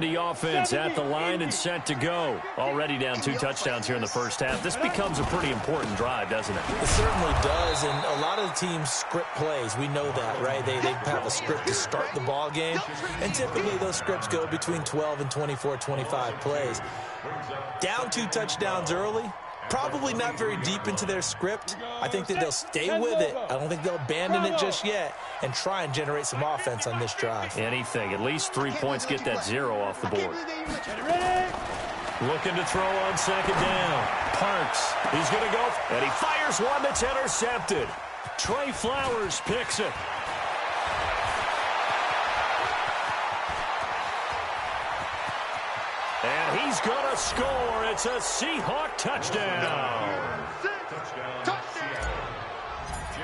The offense at the line and set to go. Already down 2 touchdowns here in the first half. This becomes a pretty important drive, doesn't it? It certainly does, and a lot of the teams script plays. We know that, right? They have a script to start the ball game, and typically those scripts go between 12 and 24, 25 plays. Down 2 touchdowns early, probably not very deep into their script. I think that they'll stay with it. I don't think they'll abandon it just yet and try and generate some offense on this drive. Anything. At least 3 points, get that 0 off the board. Looking to throw on second down. Parks. He's going to go, and he fires one that's intercepted. Trey Flowers picks it. And he's going to score. It's a Seahawk touchdown.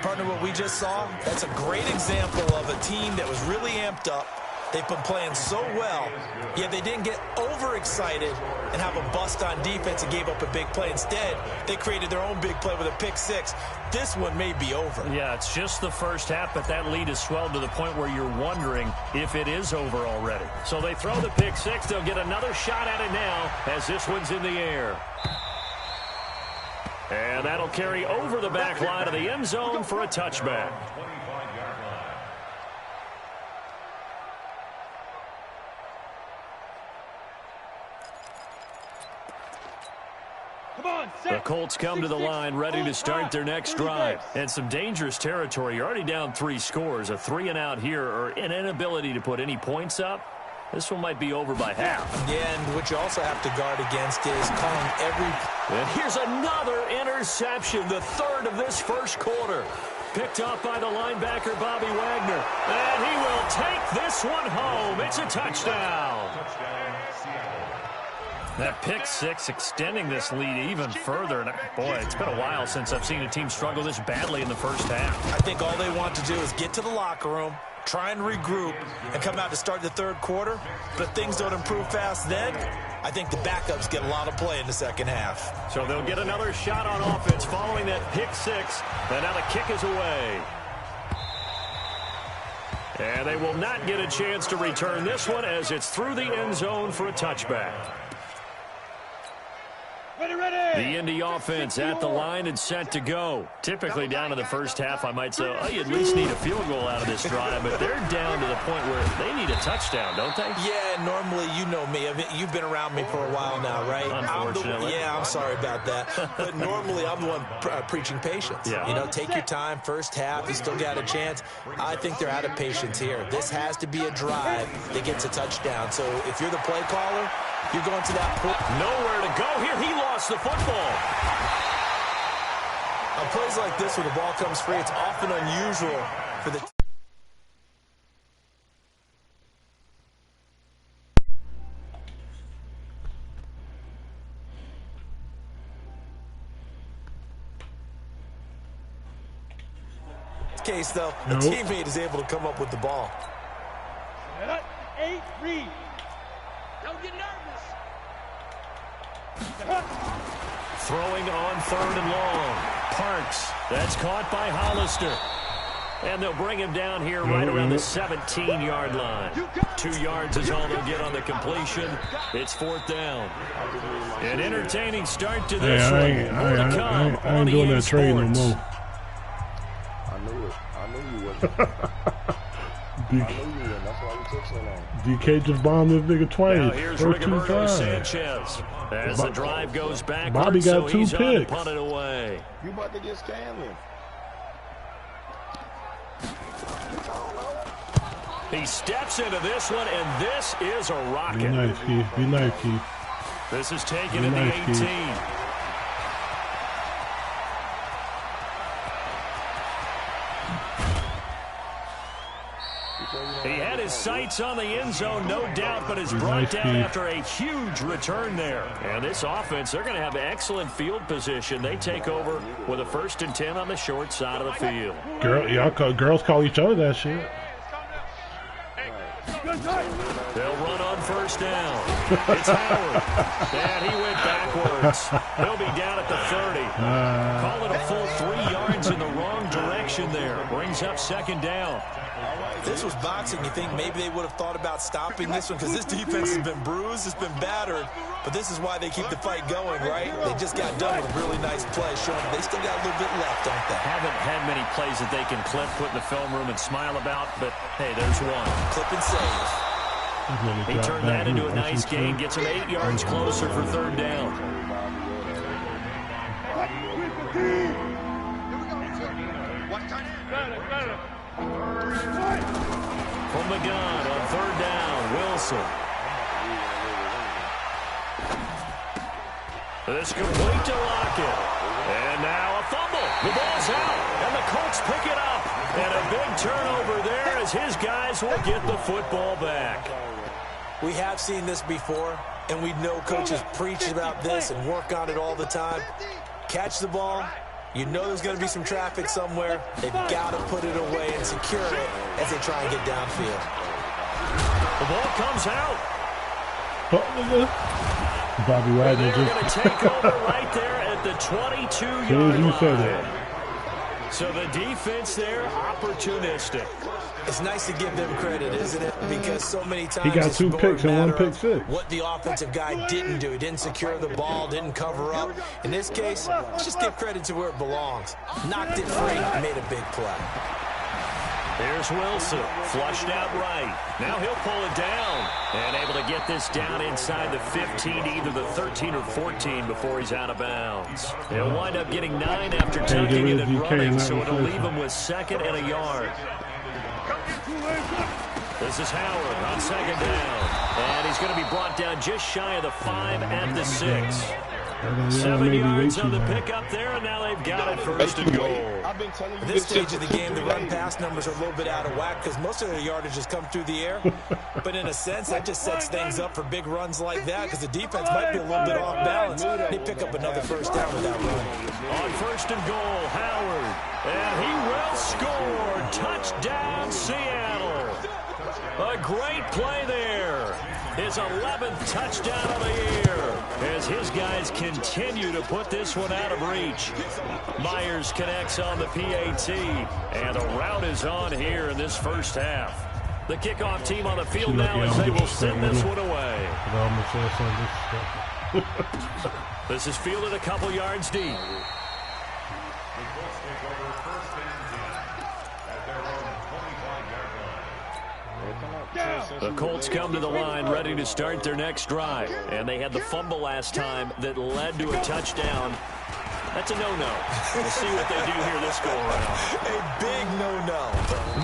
Partner, what we just saw, that's a great example of a team that was really amped up. They've been playing so well, yet they didn't get overexcited and have a bust on defense and gave up a big play. Instead, they created their own big play with a pick 6. This one may be over. Yeah, it's just the first half, but that lead has swelled to the point where you're wondering if it is over already. So they throw the pick 6. They'll get another shot at it now as this one's in the air. And that'll carry over the back line of the end zone for a touchback. The Colts come to the line ready to start their next drive. And some dangerous territory. You're already down 3 scores. A 3 and out here, or an inability to put any points up. This one might be over by half. Yeah, and what you also have to guard against is calling every... And here's another interception, the 3rd of this first quarter. Picked off by the linebacker, Bobby Wagner. And he will take this one home. It's a touchdown. That pick 6 extending this lead even further. And boy, it's been a while since I've seen a team struggle this badly in the first half. I think all they want to do is get to the locker room, try and regroup, and come out to start the 3rd quarter. But if things don't improve fast then, I think the backups get a lot of play in the second half. So they'll get another shot on offense following that pick 6. And now the kick is away. And they will not get a chance to return this one as it's through the end zone for a touchback. The Indy offense at the line and set to go. Typically down to the first half, I might say, oh, you at least need a field goal out of this drive, but they're down to the point where they need a touchdown, don't they? Yeah, normally, you know me. You've been around me for a while now, right? Unfortunately. I'm sorry about that. But normally, I'm the one preaching patience. Yeah. You know, take your time, first half, you still got a chance. I think they're out of patience here. This has to be a drive that gets a touchdown. So if you're the play caller, you're going to that point. Nowhere to go here. He lost the football. On plays like this, when the ball comes free, it's often unusual for the... case, though, a teammate is able to come up with the ball. 8, read. Don't get nervous. Throwing on 3rd and long. Parks. That's caught by Hollister. And they'll bring him down here right around the 17-yard line. 2 yards is all they'll get on the completion. It's 4th down. An entertaining start to this one. More to come on doing that trade no Sports. more. I knew you wasn't. I knew you wasn't. That's why we took so long. DK just bombed this nigga twice. Now here's First 2 Roberto times. Sanchez. As the drive goes back, Bobby got so 2 he's on to picks. punt it away. You about to get Scanlon. He steps into this one, and this is a Be rocket. nice, Keith. Be nice, Keith. This is taken Be at nice, the 18. Keith. He had his sights on the end zone, no doubt, but is brought Nice down Keith. after a huge return there. And this offense, they're going to have excellent field position. They take over with a 1st and 10 on the short side of the field. Girls call each other that shit. They'll run on first down. It's Howard. And he went backwards. He'll be down at the 30. Call it a full 3 yards in the wrong direction there. Brings up second down. This was boxing. You think maybe they would have thought about stopping this one because this defense has been bruised, it's been battered, but this is why they keep the fight going, right? They just got done with a really nice play, showing they still got a little bit left, don't they? Haven't had many plays that they can clip, put in the film room, and smile about, but hey, there's one. Clip and save. He turned that into a nice gain, gets him 8 yards closer for third down. From the gun on third down, Wilson. This complete to Lockett. And now a fumble. The ball's out, and the Colts pick it up. And a big turnover there as his guys will get the football back. We have seen this before, and we know coaches preach about this and work on it all the time. Catch the ball. You know there's going to be some traffic somewhere. They've got to put it away and secure it as they try and get downfield. The ball comes out. Bobby Wagner They're going to take over right there at the 22-yard line. So the defense there, opportunistic. It's nice to give them credit, isn't it? Because so many times he got 2 picks and 1 pick six. What the offensive guy didn't do. He didn't secure the ball, didn't cover up. In this case, let's just give credit to where it belongs. Knocked it free, made a big play. Here's Wilson, flushed out right. Now he'll pull it down. And able to get this down inside the 15, either the 13 or 14 before he's out of bounds. He'll wind up getting 9 after tucking it and running, so it'll leave him with 2nd and a yard. This is Howard on 2nd down. And he's going to be brought down just shy of the 5 at the 6. 7 yards on the pickup there, and now they've got it first and goal. At this stage of the game, the run-pass numbers are a little bit out of whack because most of their yardage has come through the air. But in a sense, that just sets things up for big runs like that because the defense might be a little bit off balance. They pick up another first down with that run. On 1st and goal, Howard. And he will score. Touchdown, Seattle. A great play there. His 11th touchdown of the year as his guys continue to put this one out of reach. Myers connects on the PAT, and the route is on here in this first half. The kickoff team on the field now as they will send this one away. This is fielded a couple yards deep. The Colts come to the line ready to start their next drive. And they had the fumble last time that led to a touchdown. That's a no-no. We'll see what they do here this go-around. A big no-no.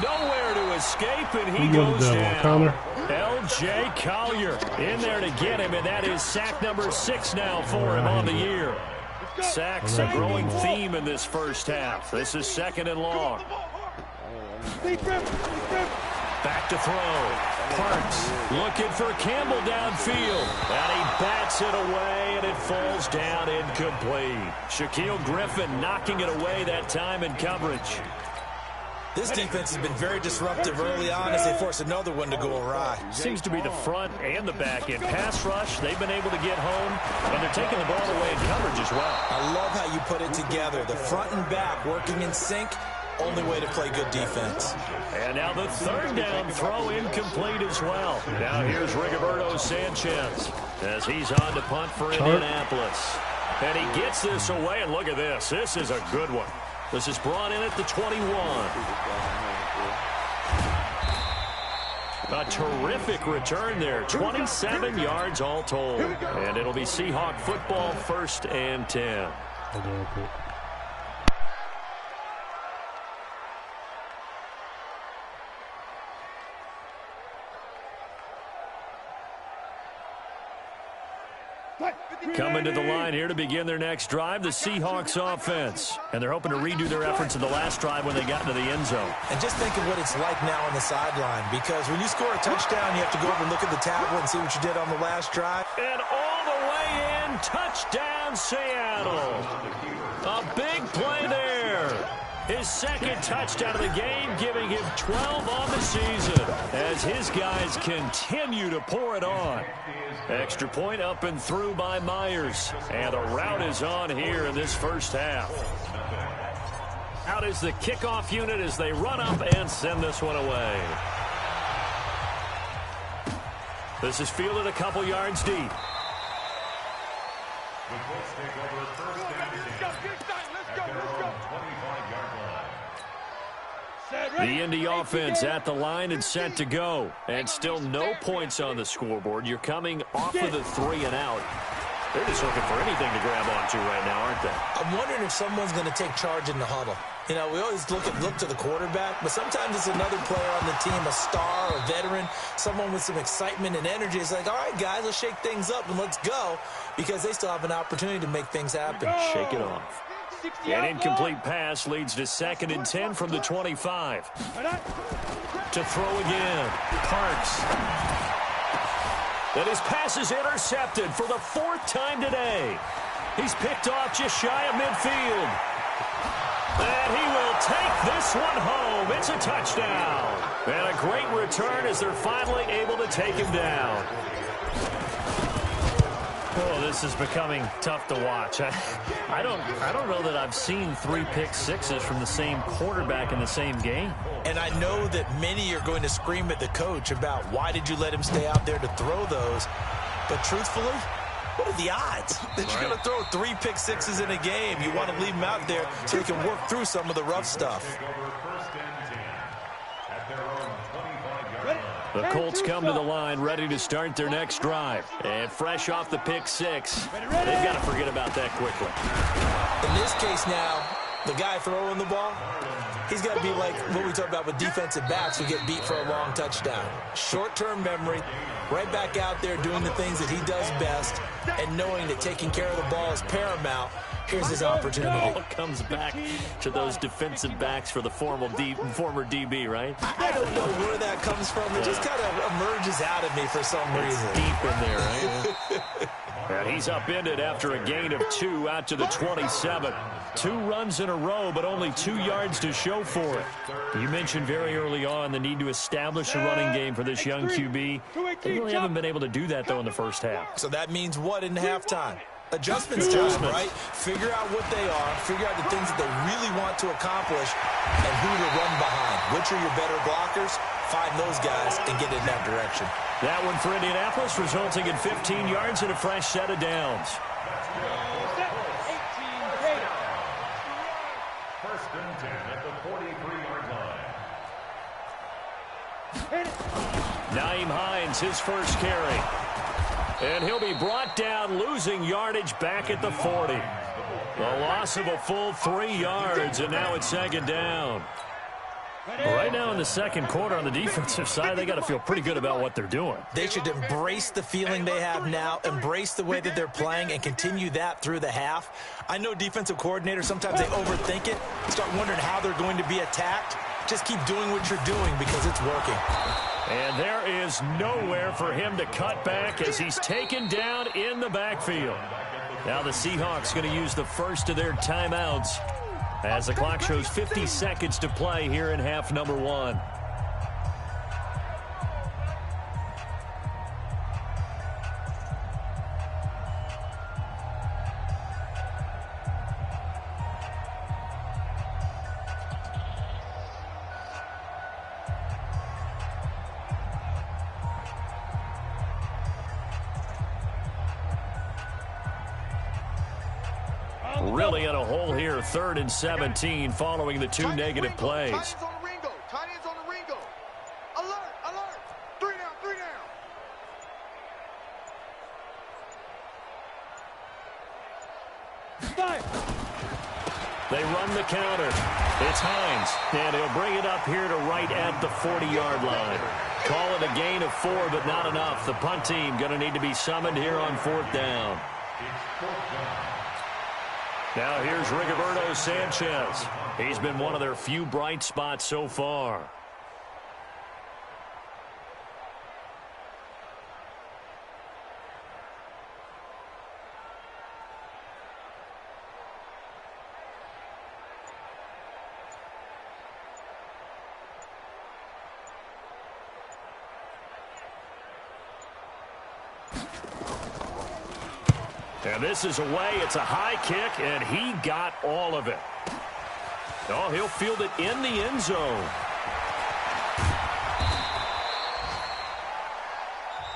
Nowhere to escape, and he goes down. L.J. Collier in there to get him, and that is sack number 6 now for him on the year. Sacks a growing theme in this first half. This is 2nd and long. Back to throw. Parks looking for Campbell downfield. And he bats it away, and it falls down incomplete. Shaquille Griffin knocking it away that time in coverage. This defense has been very disruptive early on as they force another one to go awry. Seems to be the front and the back end. Pass rush, they've been able to get home, and they're taking the ball away in coverage as well. I love how you put it together. The front and back working in sync. Only way to play good defense. And now the 3rd down throw incomplete as well. Now here's Rigoberto Sanchez as he's on to punt for Indianapolis. And he gets this away, and look at this. This is a good one. This is brought in at the 21. A terrific return there. 27 yards all told. And it'll be Seahawk football, 1st and 10. Coming to the line here to begin their next drive, the Seahawks offense. And they're hoping to redo their efforts in the last drive when they got into the end zone. And just think of what it's like now on the sideline, because when you score a touchdown, you have to go over and look at the tablet and see what you did on the last drive. And all the way in, touchdown Seattle. A big play there. His second touchdown of the game, giving him 12 on the season as his guys continue to pour it on. Extra point up and through by Myers. And the route is on here in this first half. Out is the kickoff unit as they run up and send this one away. This is fielded a couple yards deep. The Indy offense at the line and set to go. And still no points on the scoreboard. You're coming off of the 3 and out. They're just looking for anything to grab onto right now, aren't they? I'm wondering if someone's going to take charge in the huddle. You know, we always look to the quarterback, but sometimes it's another player on the team, a star, a veteran, someone with some excitement and energy. It's like, all right, guys, let's shake things up and let's go, because they still have an opportunity to make things happen. Shake it off. An incomplete pass leads to 2nd and 10 from the 25. To throw again. Parks. That his pass is intercepted for the 4th time today. He's picked off just shy of midfield. And he will take this one home. It's a touchdown. And a great return as they're finally able to take him down. Oh, this is becoming tough to watch. I don't know that I've seen 3 pick sixes from the same quarterback in the same game. And I know that many are going to scream at the coach about why did you let him stay out there to throw those. But truthfully, what are the odds that you're going to throw 3 pick sixes in a game? You want to leave him out there so he can work through some of the rough stuff. The Colts come to the line ready to start their next drive. And fresh off the pick 6, they've got to forget about that quickly. In this case now, the guy throwing the ball, he's got to be like what we talk about with defensive backs who get beat for a long touchdown. Short-term memory, right back out there doing the things that he does best, and knowing that taking care of the ball is paramount. Here's his opportunity. It comes back to those defensive backs for the former DB, right? I don't know where that comes from. It just kind of emerges out of me for some reason. Deep in there, right? And he's upended after a gain of 2 out to the 27. 2 runs in a row, but only 2 yards to show for it. You mentioned very early on the need to establish a running game for this young QB. They really haven't been able to do that, though, in the first half. So that means what in halftime? Adjustments time, right? Figure out what they are, figure out the things that they really want to accomplish, and who to run behind. Which are your better blockers? Find those guys and get in that direction. That one for Indianapolis, resulting in 15 yards and a fresh set of downs. First and 10 at the 43-yard line. Nyheim Hines, his first carry. And he'll be brought down, losing yardage back at the 40. A loss of a full 3 yards, and now it's 2nd down. Right now in the second quarter on the defensive side, they got to feel pretty good about what they're doing. They should embrace the feeling they have now, embrace the way that they're playing, and continue that through the half. I know defensive coordinators, sometimes they overthink it, start wondering how they're going to be attacked. Just keep doing what you're doing because it's working. And there is nowhere for him to cut back as he's taken down in the backfield. Now the Seahawks going to use the first of their timeouts as the clock shows 50 seconds to play here in half number 1. Really in a hole here, 3rd and 17 following the 2 negative plays. Tight ends on the Ringo. Tight ends on the Ringo. Alert, alert. 3 down, 3 down. They run the counter. It's Hines, and he'll bring it up here to right at the 40-yard line. Call it a gain of 4, but not enough. The punt team going to need to be summoned here on 4th down. Now here's Rigoberto Sanchez. He's been one of their few bright spots so far. And this is away. It's a high kick, and he got all of it. Oh, he'll field it in the end zone.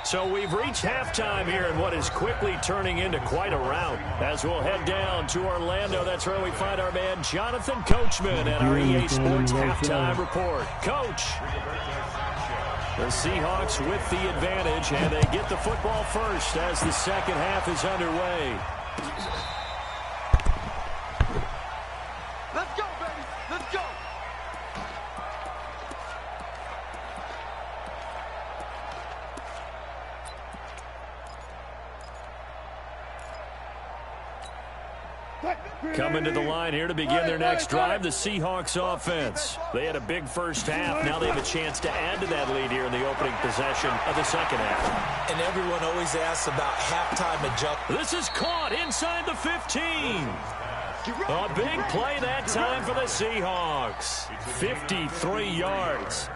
So we've reached halftime here in what is quickly turning into quite a rout. As we'll head down to Orlando, that's where we find our man Jonathan Coachman at our EA Sports Halftime Report. Coach, the Seahawks with the advantage, and they get the football first as the second half is underway. Let's go, baby. Let's go. Coming to the line here to begin their next drive, the Seahawks offense. They had a big first half. Now they have a chance to add to that lead here in the opening possession of the second half. And everyone always asks about halftime adjustment. This is caught inside the 15. A big play that time for the Seahawks. 53 yards.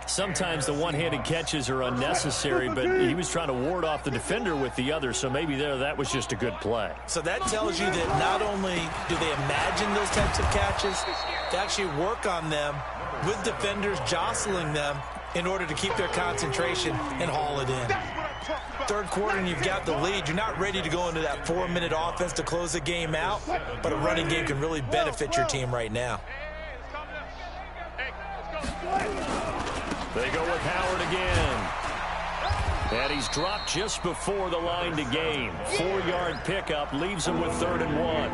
Sometimes the one-handed catches are unnecessary, but he was trying to ward off the defender with the other, so maybe that was just a good play. So that tells you that not only do they imagine those types of catches, they actually work on them with defenders jostling them in order to keep their concentration and haul it in. Third quarter and you've got the lead. You're not ready to go into that 4-minute offense to close the game out, but a running game can really benefit your team right now. They go with Howard again. And he's dropped just before the line to gain. 4-yard pickup leaves him with 3rd and 1.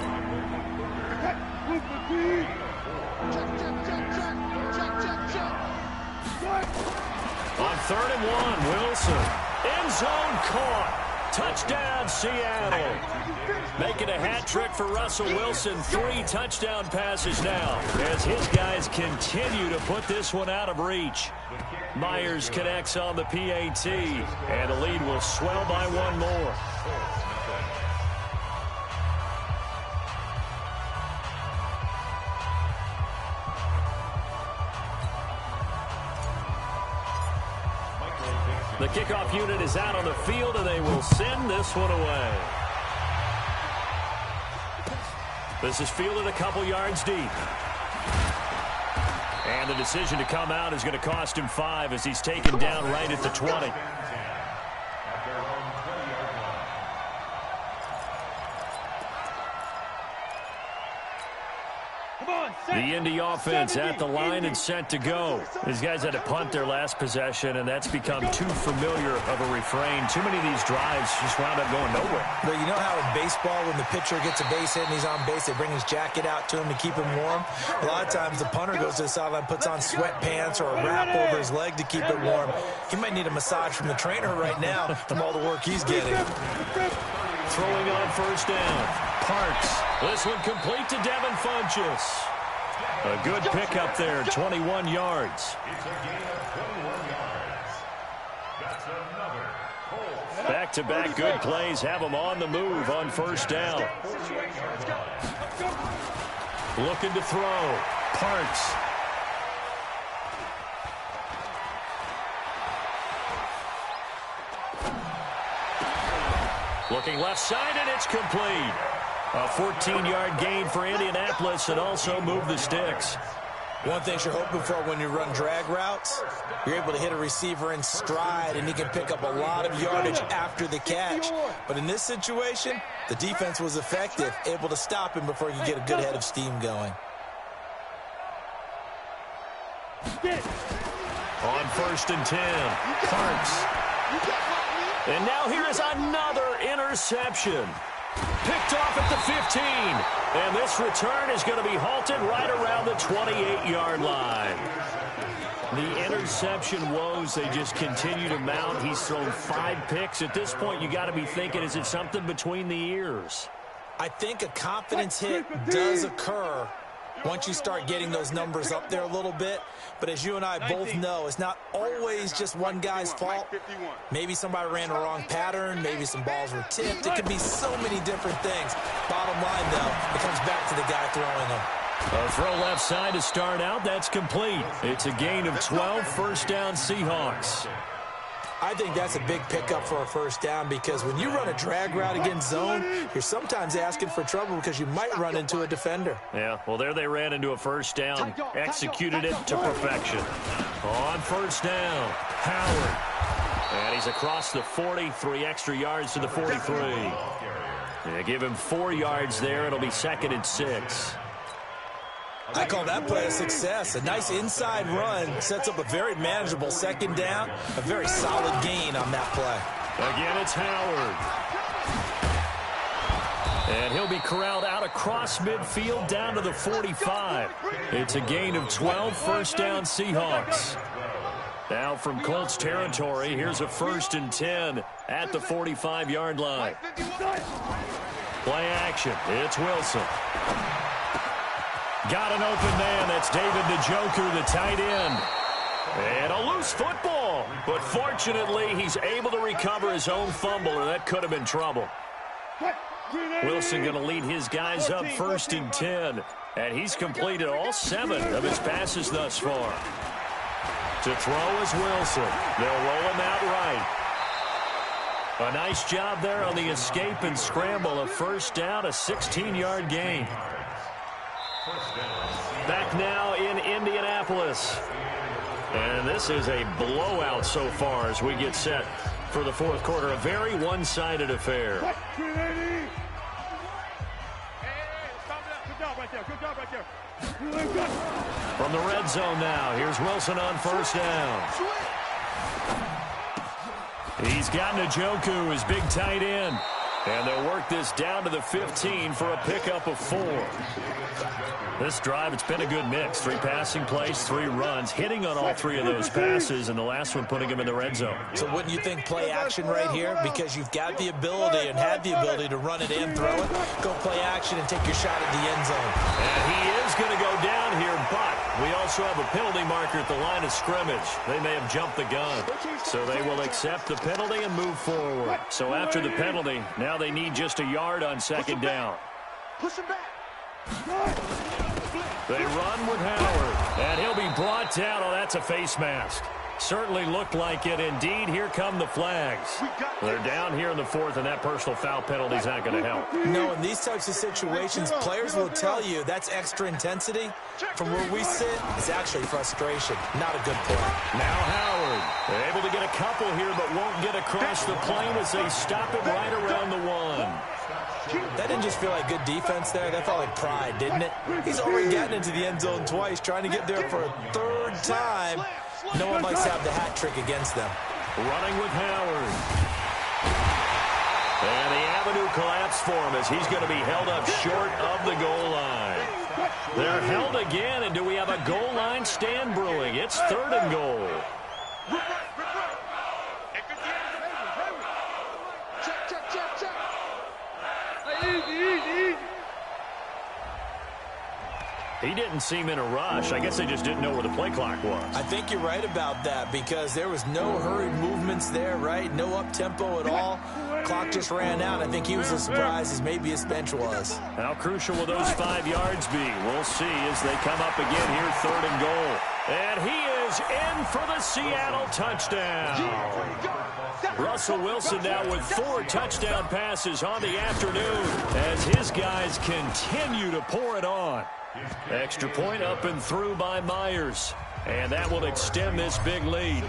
On 3rd and 1, Wilson. End zone caught. Touchdown, Seattle. Making a hat trick for Russell Wilson. 3 touchdown passes now as his guys continue to put this one out of reach. Myers connects on the PAT, and the lead will swell by 1 more. The kickoff unit is out on the field, and they will send this one away. This is fielded a couple yards deep. And the decision to come out is going to cost him 5 as he's taken down right at the 20. The Indy offense at the line and set to go. These guys had to punt their last possession, and that's become too familiar of a refrain. Too many of these drives just wound up going nowhere. But you know how in baseball, when the pitcher gets a base hit and he's on base, they bring his jacket out to him to keep him warm? A lot of times the punter goes to the sideline, puts on sweatpants or a wrap over his leg to keep it warm. He might need a massage from the trainer right now from all the work he's getting. Throwing on first down. Parks. This one complete to Devin Funchess. A good pickup there, 21 yards. Back-to-back good plays have them on the move on first down. Looking to throw. Parks. Looking left side, and it's complete. A 14-yard gain for Indianapolis and also move the sticks. One thing you're hoping for when you run drag routes, you're able to hit a receiver in stride, and he can pick up a lot of yardage after the catch. But in this situation, the defense was effective, able to stop him before he could get a good head of steam going. On 1st and 10, Parks. And now here is another interception. Picked off at the 15. And this return is going to be halted right around the 28-yard line. The interception woes, they just continue to mount. He's thrown 5 picks. At this point, you got to be thinking, is it something between the ears? I think a confidence hit does occur once you start getting those numbers up there a little bit. But as you and I both know, it's not always just one guy's fault. Maybe somebody ran the wrong pattern. Maybe some balls were tipped. It could be so many different things. Bottom line, though, it comes back to the guy throwing them. A throw left side to start out. That's complete. It's a gain of 12, first down Seahawks. I think that's a big pickup for a first down because when you run a drag route against zone, you're sometimes asking for trouble because you might run into a defender. Yeah, well, there they ran into a first down, executed it to perfection. On first down, Howard. And he's across the 40, 3 extra yards to the 43. They give him 4 yards there. It'll be 2nd and 6. I call that play a success. A nice inside run sets up a very manageable second down, a very solid gain on that play. Again, it's Howard. And he'll be corralled out across midfield down to the 45. It's a gain of 12, first down Seahawks. Now from Colts territory, here's a 1st and 10 at the 45-yard line. Play action. It's Wilson. Got an open man. That's David Njoku, the tight end. And a loose football. But fortunately, he's able to recover his own fumble, or that could have been trouble. Wilson going to lead his guys up 1st and 10. And he's completed all 7 of his passes thus far. To throw is Wilson. They'll roll him out right. A nice job there on the escape and scramble. A first down, a 16-yard gain. Back now in Indianapolis. And this is a blowout so far as we get set for the 4th quarter. A very one-sided affair. From the red zone now, here's Wilson on first down. He's got Njoku, his big tight end. And they'll work this down to the 15 for a pickup of 4. This drive, it's been a good mix. 3 passing plays, 3 runs, hitting on all 3 of those passes, and the last one putting him in the red zone. So wouldn't you think play action right here? Because you've got the ability and had the ability to run it and throw it. Go play action and take your shot at the end zone. And he is going to go down here, but we also have a penalty marker at the line of scrimmage. They may have jumped the gun. So they will accept the penalty and move forward. So after the penalty, now they need just a yard on 2nd down. Push him back. They run with Howard, and he'll be brought down. Oh, that's a face mask. Certainly looked like it. Indeed, here come the flags. They're down here in the 4th, and that personal foul penalty is not going to help. No, in these types of situations, players will tell you that's extra intensity. From where we sit, it's actually frustration. Not a good play. Now Howard, able to get a couple here, but won't get across the plane as they stop it right around the 1. That didn't just feel like good defense there. That felt like pride, didn't it? He's already gotten into the end zone twice, trying to get there for a 3rd time. No one likes to have the hat trick against them. Running with Howard. And the avenue collapsed for him as he's going to be held up short of the goal line. They're held again, and do we have a goal line stand brewing? It's 3rd and goal. He didn't seem in a rush. I guess they just didn't know where the play clock was. I think you're right about that because there was no hurried movements there, right? No up-tempo at all. Clock just ran out. I think he was as surprised as maybe his bench was. How crucial will those 5 yards be? We'll see as they come up again here, 3rd and goal. And he is in for the Seattle touchdown. Russell Wilson now with 4 touchdown passes on the afternoon as his guys continue to pour it on. Extra point up and through by Myers. And that will extend this big lead.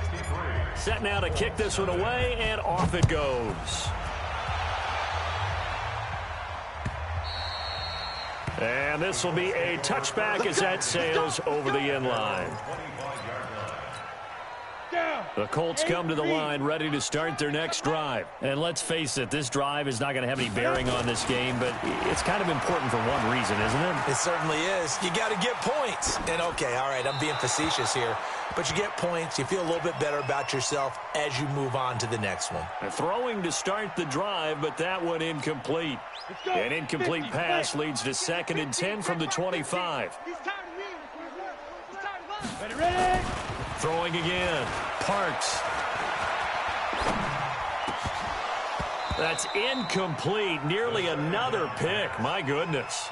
Set now to kick this one away, and off it goes. And this will be a touchback as that sails over the end line. The Colts come to the line ready to start their next drive. And let's face it, this drive is not going to have any bearing on this game, but it's kind of important for one reason, isn't it? It certainly is. You got to get points. And okay, all right, I'm being facetious here, but you get points, you feel a little bit better about yourself as you move on to the next one. Throwing to start the drive, but that one incomplete. An incomplete pass leads to 2nd and 10 from the 25. Ready? Throwing again. Parks. That's incomplete. Nearly another pick. My goodness.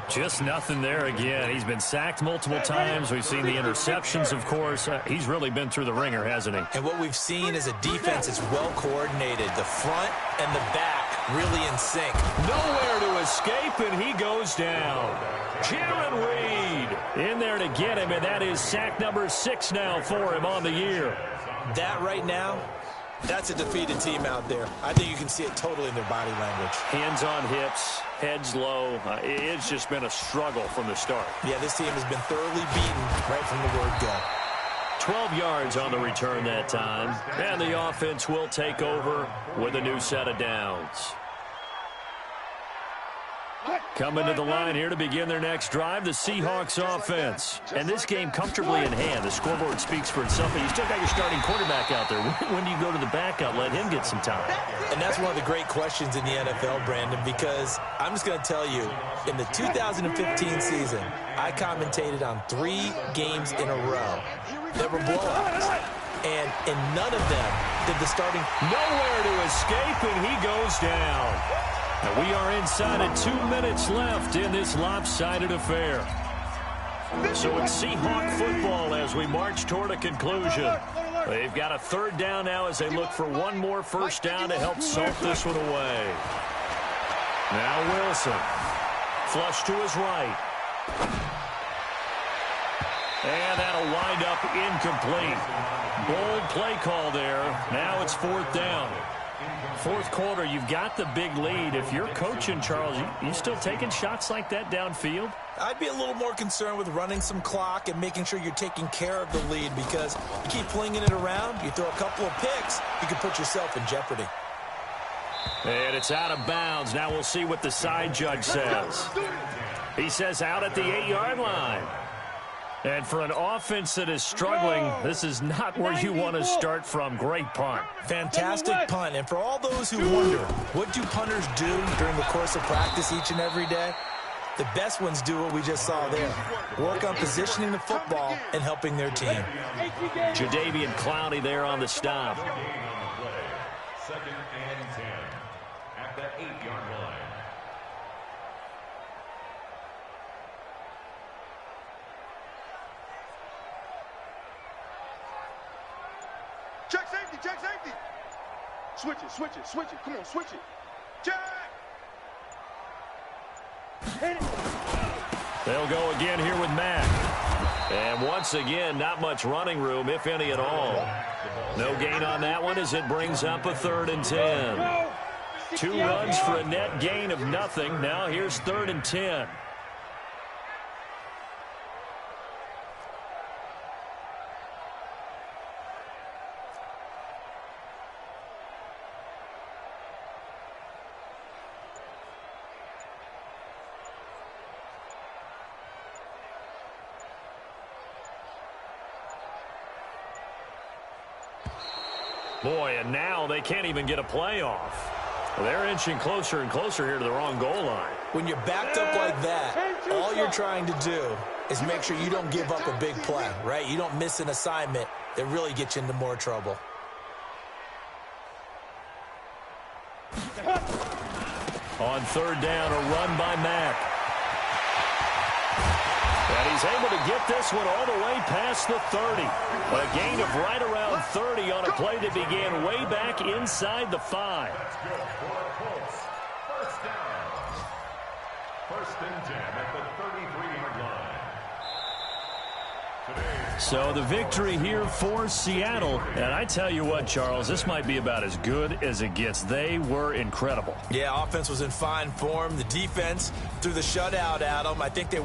Just nothing there again. He's been sacked multiple times. We've seen the interceptions, of course. He's really been through the ringer, hasn't he? And what we've seen is a defense that's well coordinated. The front and the back really in sync. Nowhere to escape, and he goes down. Jaron Reed in there to get him, and that is sack number 6 now for him on the year. That right now, that's a defeated team out there. I think you can see it totally in their body language. Hands on hips, heads low. It's just been a struggle from the start. Yeah, this team has been thoroughly beaten right from the word go. 12 yards on the return that time. And the offense will take over with a new set of downs. Coming to the line here to begin their next drive, the Seahawks offense. And this game comfortably in hand. The scoreboard speaks for itself, but you still got your starting quarterback out there. When do you go to the backup? Let him get some time. And that's one of the great questions in the NFL, Brandon, because I'm just going to tell you, in the 2015 season, I commentated on 3 games in a row that were blowouts. And in none of them did the starting... Nowhere to escape, and he goes down. And we are inside of 2 minutes left in this lopsided affair. So it's Seahawk football as we march toward a conclusion. They've got a 3rd down now as they look for one more first down to help salt this one away. Now Wilson. Flush to his right. And that'll wind up incomplete. Bold play call there. Now it's 4th down. 4th quarter, you've got the big lead. If you're coaching, Charles, you still taking shots like that downfield? I'd be a little more concerned with running some clock and making sure you're taking care of the lead, because you keep flinging it around, you throw a couple of picks, you can put yourself in jeopardy. And it's out of bounds. Now we'll see what the side judge says. He says out at the 8-yard line. And for an offense that is struggling, this is not where you want to start from. Great punt. Fantastic punt. And for all those who wonder, what do punters do during the course of practice each and every day? The best ones do what we just saw there. Work on positioning the football and helping their team. Jadeveon Clowney there on the stop. 2nd and 10 at the 8-yard line. Check safety, check safety. Switch it, switch it, switch it. Come on, switch it. Check. Hit it. They'll go again here with Mack. And once again, not much running room, if any at all. No gain on that one as it brings up a 3rd and 10. 2 runs for a net gain of nothing. Now here's 3rd and 10. Boy, and now they can't even get a playoff. They're inching closer and closer here to the wrong goal line. When you're backed up like that, all you're trying to do is make sure you don't give up a big play, right? You don't miss an assignment that really gets you into more trouble. On 3rd down, a run by Mack. And he's able to get this one all the way past the 30. A gain of right around 30 on a play that began way back inside the 5. That's good for a Colts. First down. 1st and 10 at the 33-yard line. So the victory here for Seattle. And I tell you what, Charles, this might be about as good as it gets. They were incredible. Yeah, offense was in fine form. The defense threw the shutout at them. I think they